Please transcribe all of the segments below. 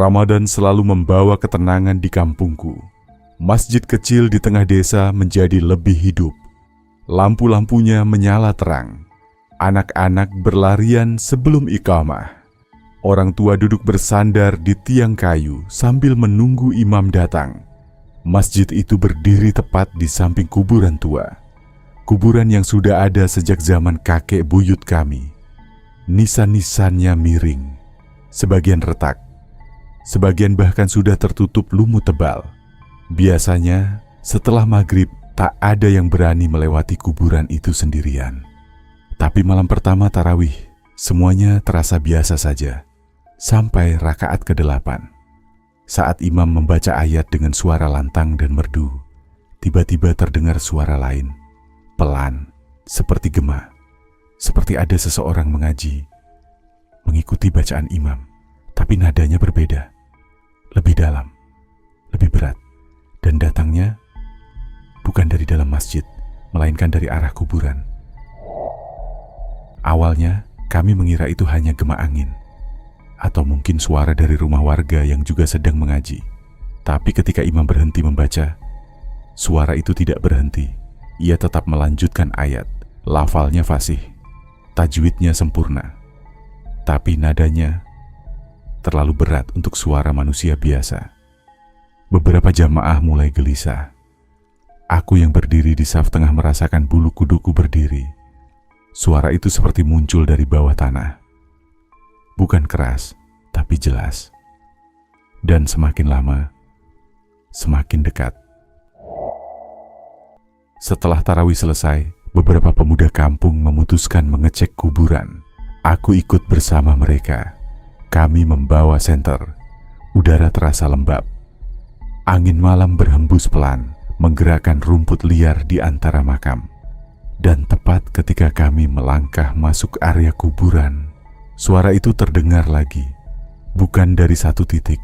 Ramadan selalu membawa ketenangan di kampungku. Masjid kecil di tengah desa menjadi lebih hidup. Lampu-lampunya menyala terang. Anak-anak berlarian sebelum iqamah. Orang tua duduk bersandar di tiang kayu sambil menunggu imam datang. Masjid itu berdiri tepat di samping kuburan tua. Kuburan yang sudah ada sejak zaman kakek buyut kami. Nisan-nisannya miring, sebagian retak, sebagian bahkan sudah tertutup lumut tebal. Biasanya setelah maghrib tak ada yang berani melewati kuburan itu sendirian. Tapi malam pertama tarawih semuanya terasa biasa saja. Sampai rakaat ke-8. Saat imam membaca ayat dengan suara lantang dan merdu, tiba-tiba terdengar suara lain, pelan, seperti gema, seperti ada seseorang mengaji, mengikuti bacaan imam, tapi nadanya berbeda, lebih dalam, lebih berat, dan datangnya bukan dari dalam masjid, melainkan dari arah kuburan. Awalnya kami mengira itu hanya gema angin, atau mungkin suara dari rumah warga yang juga sedang mengaji. Tapi ketika imam berhenti membaca, suara itu tidak berhenti. Ia tetap melanjutkan ayat. Lafalnya fasih, tajwidnya sempurna. Tapi nadanya terlalu berat untuk suara manusia biasa. Beberapa jamaah mulai gelisah. Aku yang berdiri di saf tengah merasakan bulu kuduku berdiri. Suara itu seperti muncul dari bawah tanah. Bukan keras, tapi jelas. Dan semakin lama, semakin dekat. Setelah tarawih selesai, beberapa pemuda kampung memutuskan mengecek kuburan. Aku ikut bersama mereka. Kami membawa senter. Udara terasa lembab. Angin malam berhembus pelan, menggerakkan rumput liar di antara makam. Dan tepat ketika kami melangkah masuk area kuburan, suara itu terdengar lagi, bukan dari satu titik,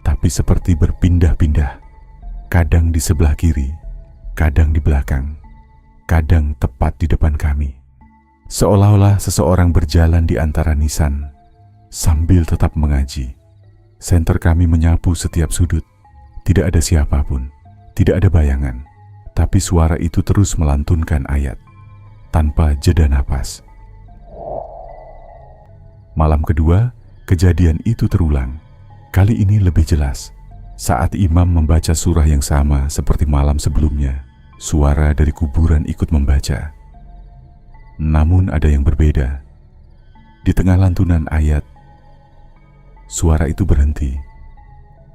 tapi seperti berpindah-pindah, kadang di sebelah kiri, kadang di belakang, kadang tepat di depan kami. Seolah-olah seseorang berjalan di antara nisan, sambil tetap mengaji. Senter kami menyapu setiap sudut, tidak ada siapapun, tidak ada bayangan, tapi suara itu terus melantunkan ayat, tanpa jeda napas. Malam kedua, kejadian itu terulang. Kali ini lebih jelas. Saat imam membaca surah yang sama seperti malam sebelumnya, suara dari kuburan ikut membaca. Namun ada yang berbeda. Di tengah lantunan ayat, suara itu berhenti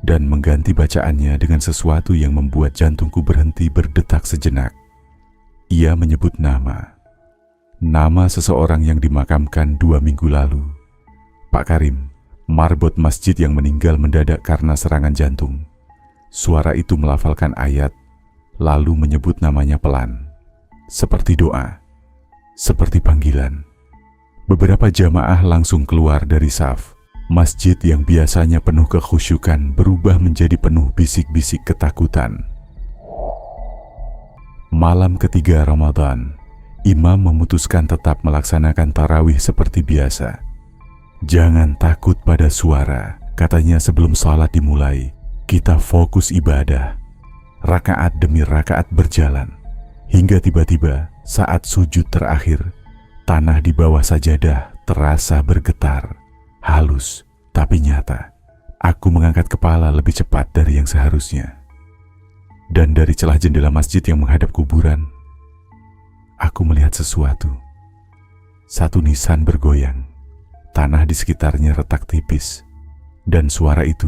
dan mengganti bacaannya dengan sesuatu yang membuat jantungku berhenti berdetak sejenak. Ia menyebut nama seseorang yang dimakamkan 2 minggu lalu. Pak Karim, marbot masjid yang meninggal mendadak karena serangan jantung. Suara itu melafalkan ayat, lalu menyebut namanya pelan. Seperti doa, seperti panggilan. Beberapa jamaah langsung keluar dari saf. Masjid yang biasanya penuh kekhusyukan berubah menjadi penuh bisik-bisik ketakutan. Malam ketiga Ramadan, imam memutuskan tetap melaksanakan tarawih seperti biasa. Jangan takut pada suara, katanya sebelum salat dimulai. Kita fokus ibadah. Rakaat demi rakaat berjalan. Hingga tiba-tiba saat sujud terakhir, tanah di bawah sajadah terasa bergetar. Halus, tapi nyata. Aku mengangkat kepala lebih cepat dari yang seharusnya. Dan dari celah jendela masjid yang menghadap kuburan, aku melihat sesuatu. Satu nisan bergoyang. Tanah di sekitarnya retak tipis. Dan suara itu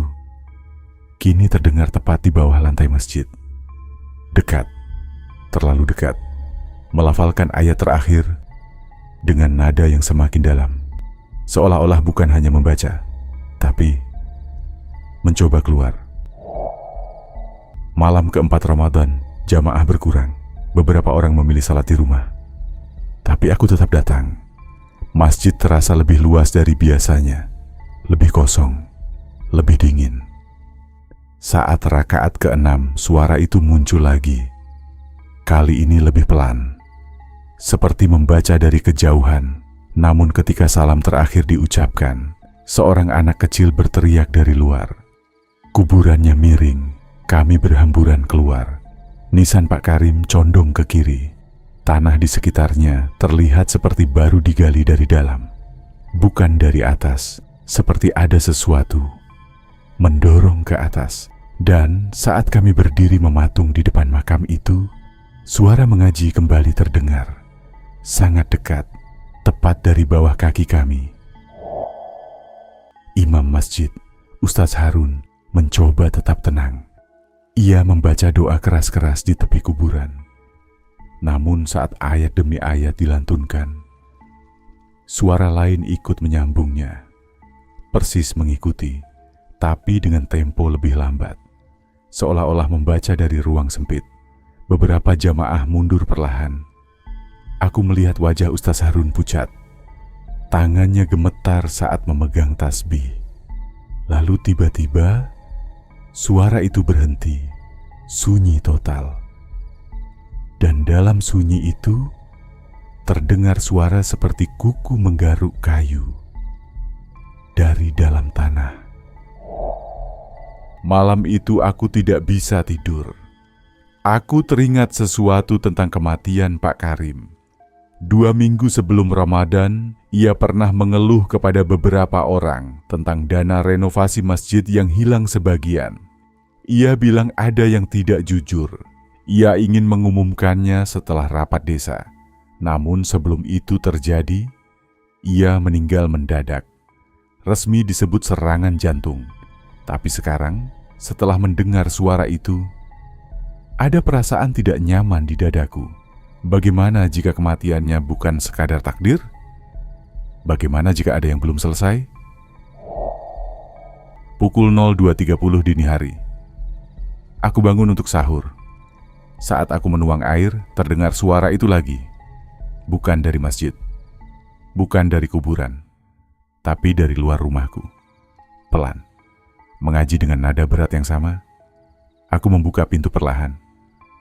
kini terdengar tepat di bawah lantai masjid. Dekat, terlalu dekat. Melafalkan ayat terakhir dengan nada yang semakin dalam. Seolah-olah bukan hanya membaca, tapi mencoba keluar. Malam keempat Ramadan, jamaah berkurang. Beberapa orang memilih salat di rumah. Tapi aku tetap datang. Masjid terasa lebih luas dari biasanya. Lebih kosong, lebih dingin. Saat rakaat ke-6, suara itu muncul lagi. Kali ini lebih pelan. Seperti membaca dari kejauhan. Namun ketika salam terakhir diucapkan, seorang anak kecil berteriak dari luar. Kuburannya miring, kami berhamburan keluar. Nisan Pak Karim condong ke kiri. Tanah di sekitarnya terlihat seperti baru digali dari dalam. Bukan dari atas, seperti ada sesuatu mendorong ke atas. Dan saat kami berdiri mematung di depan makam itu, suara mengaji kembali terdengar. Sangat dekat, tepat dari bawah kaki kami. Imam masjid, Ustadz Harun, mencoba tetap tenang. Ia membaca doa keras-keras di tepi kuburan. Namun saat ayat demi ayat dilantunkan, suara lain ikut menyambungnya. Persis mengikuti, tapi dengan tempo lebih lambat. Seolah-olah membaca dari ruang sempit. Beberapa jamaah mundur perlahan. Aku melihat wajah Ustadz Harun pucat. Tangannya gemetar saat memegang tasbih. Lalu tiba-tiba, suara itu berhenti. Sunyi total. Dan dalam sunyi itu, terdengar suara seperti kuku menggaruk kayu dari dalam tanah. Malam itu aku tidak bisa tidur. Aku teringat sesuatu tentang kematian Pak Karim. 2 minggu sebelum Ramadan, ia pernah mengeluh kepada beberapa orang tentang dana renovasi masjid yang hilang sebagian. Ia bilang ada yang tidak jujur. Ia ingin mengumumkannya setelah rapat desa. Namun sebelum itu terjadi, ia meninggal mendadak. Resmi disebut serangan jantung. Tapi sekarang, setelah mendengar suara itu, ada perasaan tidak nyaman di dadaku. Bagaimana jika kematiannya bukan sekadar takdir? Bagaimana jika ada yang belum selesai? Pukul 02.30 dini hari. Aku bangun untuk sahur. Saat aku menuang air, terdengar suara itu lagi. Bukan dari masjid, bukan dari kuburan, tapi dari luar rumahku. Pelan, mengaji dengan nada berat yang sama. Aku membuka pintu perlahan.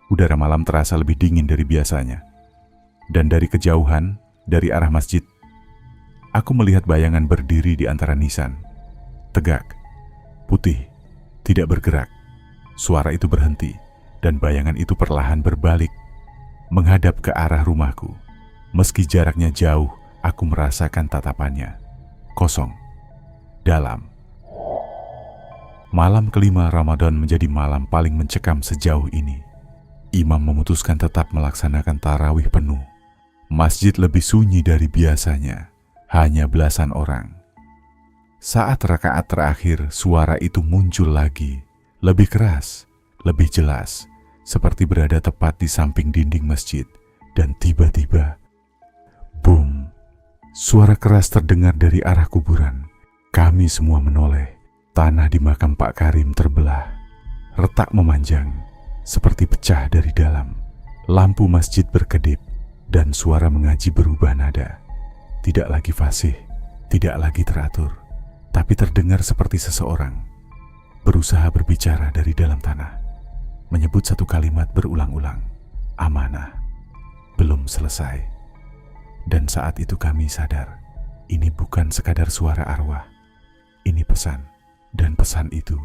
Udara malam terasa lebih dingin dari biasanya. Dan dari kejauhan, dari arah masjid, aku melihat bayangan berdiri di antara nisan. Tegak, putih, tidak bergerak. Suara itu berhenti. Dan bayangan itu perlahan berbalik, menghadap ke arah rumahku. Meski jaraknya jauh, aku merasakan tatapannya. Kosong, dalam. Malam kelima Ramadan menjadi malam paling mencekam sejauh ini. Imam memutuskan tetap melaksanakan tarawih penuh. Masjid lebih sunyi dari biasanya, hanya belasan orang. Saat rakaat terakhir, suara itu muncul lagi, lebih keras, lebih jelas. Seperti berada tepat di samping dinding masjid. Dan tiba-tiba, boom, suara keras terdengar dari arah kuburan. Kami semua menoleh. Tanah di makam Pak Karim terbelah. Retak memanjang, seperti pecah dari dalam. Lampu masjid berkedip, dan suara mengaji berubah nada. Tidak lagi fasih, tidak lagi teratur, tapi terdengar seperti seseorang berusaha berbicara dari dalam tanah. Menyebut satu kalimat berulang-ulang, amanah, belum selesai. Dan saat itu kami sadar, ini bukan sekadar suara arwah, ini pesan. Dan pesan itu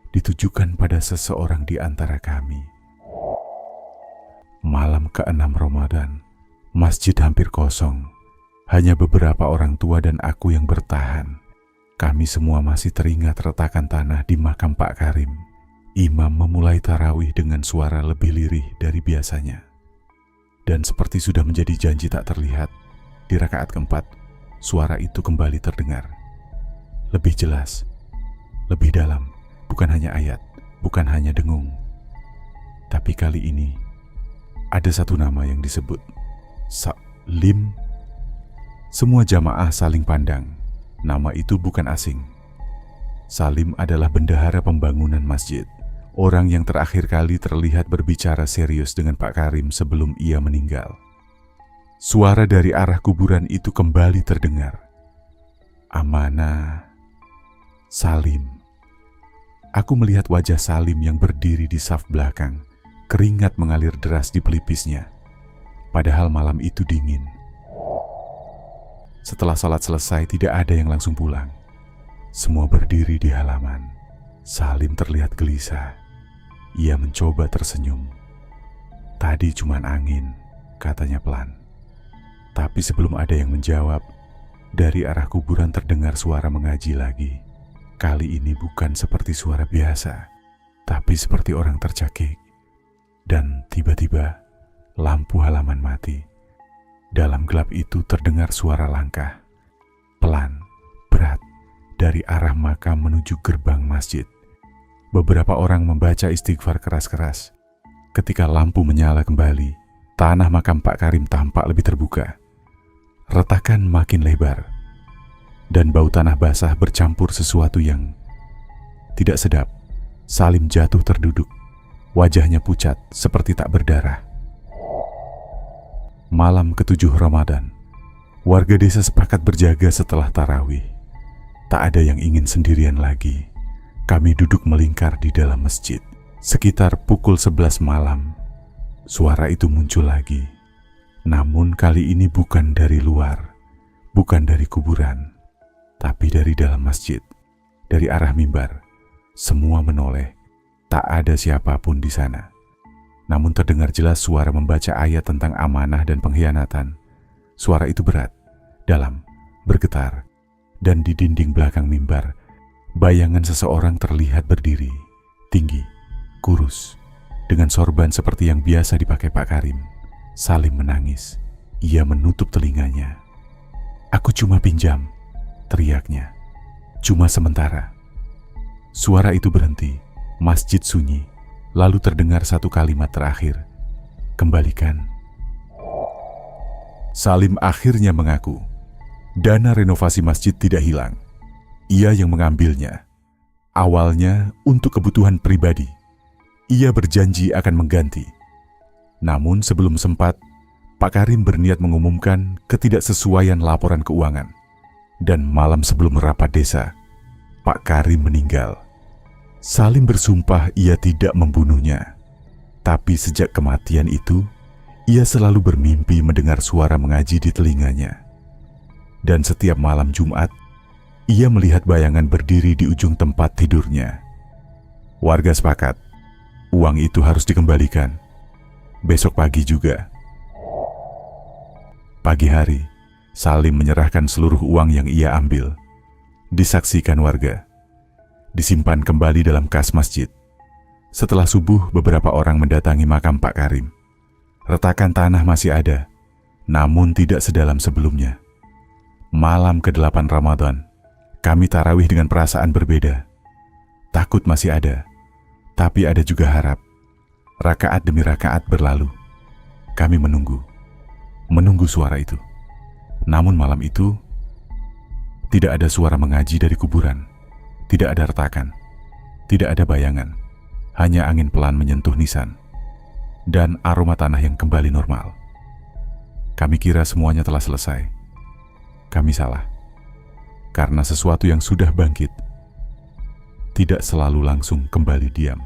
ditujukan pada seseorang di antara kami. Malam ke-6 Ramadan, masjid hampir kosong. Hanya beberapa orang tua dan aku yang bertahan. Kami semua masih teringat retakan tanah di makam Pak Karim. Imam memulai tarawih dengan suara lebih lirih dari biasanya. Dan seperti sudah menjadi janji tak terlihat, di rakaat keempat, suara itu kembali terdengar. Lebih jelas, lebih dalam, bukan hanya ayat, bukan hanya dengung. Tapi kali ini, ada satu nama yang disebut, Salim. Semua jamaah saling pandang, nama itu bukan asing. Salim adalah bendahara pembangunan masjid. Orang yang terakhir kali terlihat berbicara serius dengan Pak Karim sebelum ia meninggal. Suara dari arah kuburan itu kembali terdengar. Amanah. Salim. Aku melihat wajah Salim yang berdiri di saf belakang. Keringat mengalir deras di pelipisnya. Padahal malam itu dingin. Setelah salat selesai, tidak ada yang langsung pulang. Semua berdiri di halaman. Salim terlihat gelisah. Ia mencoba tersenyum. "Tadi cuman angin," katanya pelan. Tapi sebelum ada yang menjawab, dari arah kuburan terdengar suara mengaji lagi. Kali ini bukan seperti suara biasa, tapi seperti orang tercekik. Dan tiba-tiba, lampu halaman mati. Dalam gelap itu terdengar suara langkah. Pelan, berat, dari arah makam menuju gerbang masjid. Beberapa orang membaca istighfar keras-keras. Ketika lampu menyala kembali, tanah makam Pak Karim tampak lebih terbuka. Retakan makin lebar, dan bau tanah basah bercampur sesuatu yang tidak sedap. Salim jatuh terduduk, wajahnya pucat seperti tak berdarah. Malam ke-7 Ramadan, warga desa sepakat berjaga setelah tarawih. Tak ada yang ingin sendirian lagi. Kami duduk melingkar di dalam masjid. Sekitar pukul 11 malam, suara itu muncul lagi. Namun kali ini bukan dari luar, bukan dari kuburan, tapi dari dalam masjid, dari arah mimbar. Semua menoleh, tak ada siapapun di sana. Namun terdengar jelas suara membaca ayat tentang amanah dan pengkhianatan. Suara itu berat, dalam, bergetar, dan di dinding belakang mimbar, bayangan seseorang terlihat berdiri, tinggi, kurus, dengan sorban seperti yang biasa dipakai Pak Karim. Salim menangis. Ia menutup telinganya. "Aku cuma pinjam," teriaknya. "Cuma sementara." Suara itu berhenti. Masjid sunyi. Lalu terdengar satu kalimat terakhir. "Kembalikan." Salim akhirnya mengaku. Dana renovasi masjid tidak hilang. Ia yang mengambilnya. Awalnya untuk kebutuhan pribadi. Ia berjanji akan mengganti. Namun sebelum sempat, Pak Karim berniat mengumumkan ketidaksesuaian laporan keuangan. Dan malam sebelum rapat desa, Pak Karim meninggal. Salim bersumpah ia tidak membunuhnya. Tapi sejak kematian itu, ia selalu bermimpi mendengar suara mengaji di telinganya. Dan setiap malam Jumat, ia melihat bayangan berdiri di ujung tempat tidurnya. Warga sepakat, uang itu harus dikembalikan. Besok pagi juga. Pagi hari, Salim menyerahkan seluruh uang yang ia ambil. Disaksikan warga. Disimpan kembali dalam kas masjid. Setelah subuh, beberapa orang mendatangi makam Pak Karim. Retakan tanah masih ada, namun tidak sedalam sebelumnya. Malam ke-8 Ramadan, kami tarawih dengan perasaan berbeda. Takut masih ada, tapi ada juga harap. Rakaat demi rakaat berlalu. Kami menunggu suara itu. Namun malam itu, tidak ada suara mengaji dari kuburan. Tidak ada retakan, tidak ada bayangan, hanya angin pelan menyentuh nisan, dan aroma tanah yang kembali normal. Kami kira semuanya telah selesai. Kami salah, karena sesuatu yang sudah bangkit tidak selalu langsung kembali diam.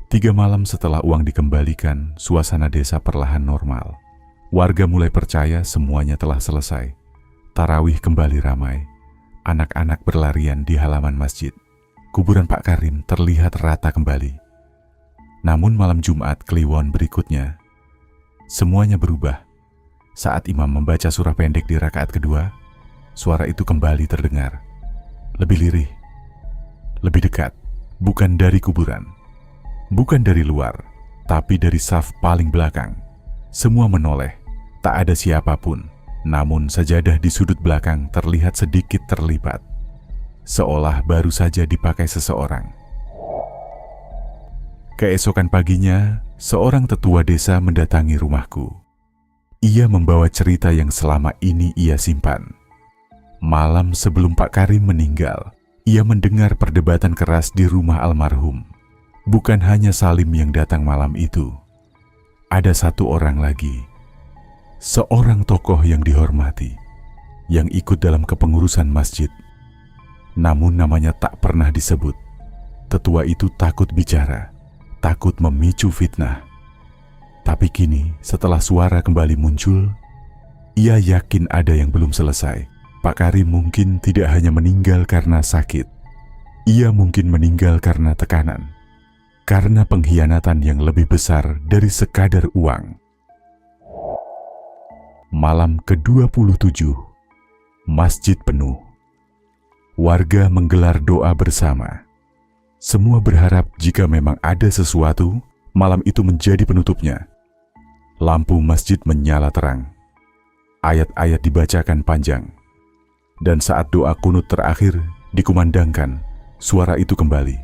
3 malam setelah uang dikembalikan, suasana desa perlahan normal. Warga mulai percaya semuanya telah selesai. Tarawih kembali ramai. Anak-anak berlarian di halaman masjid. Kuburan Pak Karim terlihat rata kembali. Namun malam Jumat Kliwon berikutnya, semuanya berubah. Saat imam membaca surah pendek di rakaat kedua, suara itu kembali terdengar. Lebih lirih, lebih dekat, bukan dari kuburan, bukan dari luar, tapi dari saf paling belakang. Semua menoleh, tak ada siapapun. Namun sajadah di sudut belakang terlihat sedikit terlipat, seolah baru saja dipakai seseorang. Keesokan paginya, seorang tetua desa mendatangi rumahku. Ia membawa cerita yang selama ini ia simpan. Malam sebelum Pak Karim meninggal, ia mendengar perdebatan keras di rumah almarhum. Bukan hanya Salim yang datang malam itu. Ada satu orang lagi. Seorang tokoh yang dihormati, yang ikut dalam kepengurusan masjid. Namun namanya tak pernah disebut. Tetua itu takut bicara, takut memicu fitnah. Tapi kini setelah suara kembali muncul, ia yakin ada yang belum selesai. Pak Karim mungkin tidak hanya meninggal karena sakit. Ia mungkin meninggal karena tekanan, karena pengkhianatan yang lebih besar dari sekadar uang. Malam ke-27, masjid penuh. Warga menggelar doa bersama. Semua berharap jika memang ada sesuatu, malam itu menjadi penutupnya. Lampu masjid menyala terang. Ayat-ayat dibacakan panjang. Dan saat doa kunut terakhir dikumandangkan, suara itu kembali.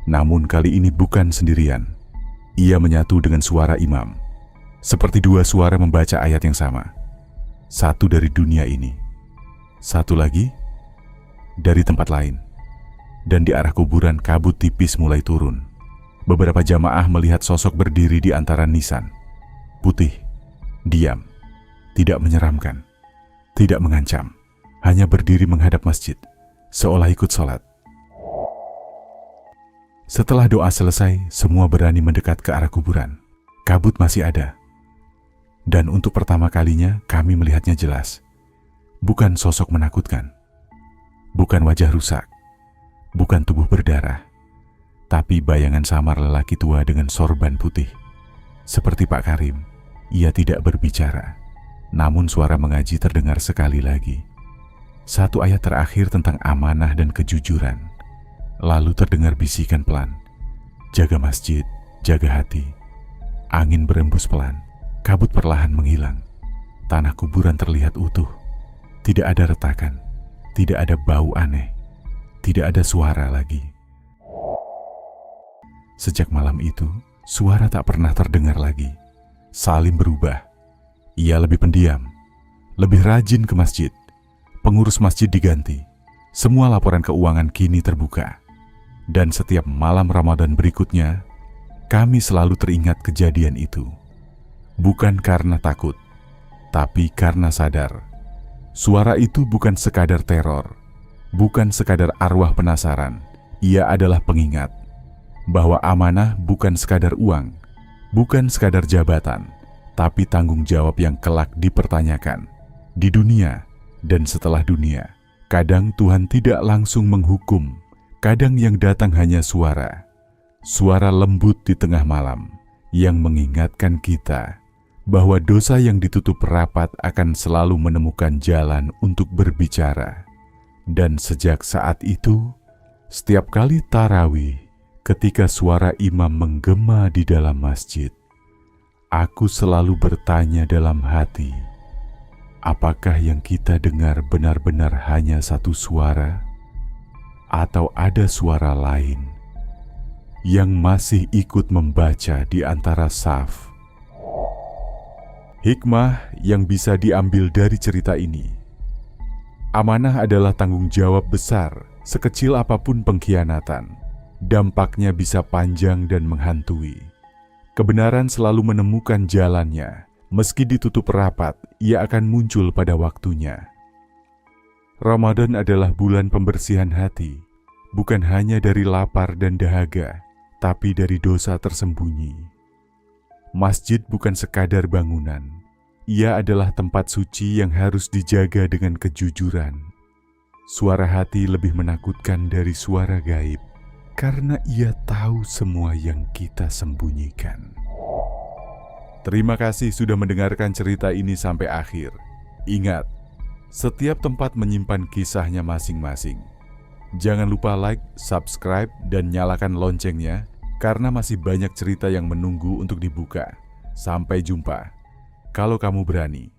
Namun kali ini bukan sendirian. Ia menyatu dengan suara imam. Seperti dua suara membaca ayat yang sama. Satu dari dunia ini. Satu lagi dari tempat lain. Dan di arah kuburan kabut tipis mulai turun. Beberapa jamaah melihat sosok berdiri di antara nisan. Putih, diam, tidak menyeramkan, tidak mengancam. Hanya berdiri menghadap masjid, seolah ikut sholat. Setelah doa selesai, semua berani mendekat ke arah kuburan. Kabut masih ada. Dan untuk pertama kalinya kami melihatnya jelas. Bukan sosok menakutkan. Bukan wajah rusak. Bukan tubuh berdarah, tapi bayangan samar lelaki tua dengan sorban putih. Seperti Pak Karim, ia tidak berbicara, namun suara mengaji terdengar sekali lagi. Satu ayat terakhir tentang amanah dan kejujuran. Lalu terdengar bisikan pelan, jaga masjid, jaga hati. Angin berembus pelan, kabut perlahan menghilang. Tanah kuburan terlihat utuh, tidak ada retakan, tidak ada bau aneh. Tidak ada suara lagi. Sejak malam itu, suara tak pernah terdengar lagi. Salim berubah. Ia lebih pendiam, lebih rajin ke masjid. Pengurus masjid diganti. Semua laporan keuangan kini terbuka. Dan setiap malam Ramadan berikutnya, kami selalu teringat kejadian itu. Bukan karena takut, tapi karena sadar. Suara itu bukan sekadar teror. Bukan sekadar arwah penasaran, ia adalah pengingat bahwa amanah bukan sekadar uang, bukan sekadar jabatan, tapi tanggung jawab yang kelak dipertanyakan di dunia dan setelah dunia. Kadang Tuhan tidak langsung menghukum, kadang yang datang hanya suara lembut di tengah malam yang mengingatkan kita bahwa dosa yang ditutup rapat akan selalu menemukan jalan untuk berbicara. Dan sejak saat itu, setiap kali tarawih, ketika suara imam menggema di dalam masjid, aku selalu bertanya dalam hati, apakah yang kita dengar benar-benar hanya satu suara? Atau ada suara lain yang masih ikut membaca di antara saf? Hikmah yang bisa diambil dari cerita ini. Amanah adalah tanggung jawab besar, sekecil apapun pengkhianatan. Dampaknya bisa panjang dan menghantui. Kebenaran selalu menemukan jalannya. Meski ditutup rapat, ia akan muncul pada waktunya. Ramadan adalah bulan pembersihan hati, bukan hanya dari lapar dan dahaga, tapi dari dosa tersembunyi. Masjid bukan sekadar bangunan. Ia adalah tempat suci yang harus dijaga dengan kejujuran. Suara hati lebih menakutkan dari suara gaib, karena ia tahu semua yang kita sembunyikan. Terima kasih sudah mendengarkan cerita ini sampai akhir. Ingat, setiap tempat menyimpan kisahnya masing-masing. Jangan lupa like, subscribe, dan nyalakan loncengnya, karena masih banyak cerita yang menunggu untuk dibuka. Sampai jumpa. Kalau kamu berani.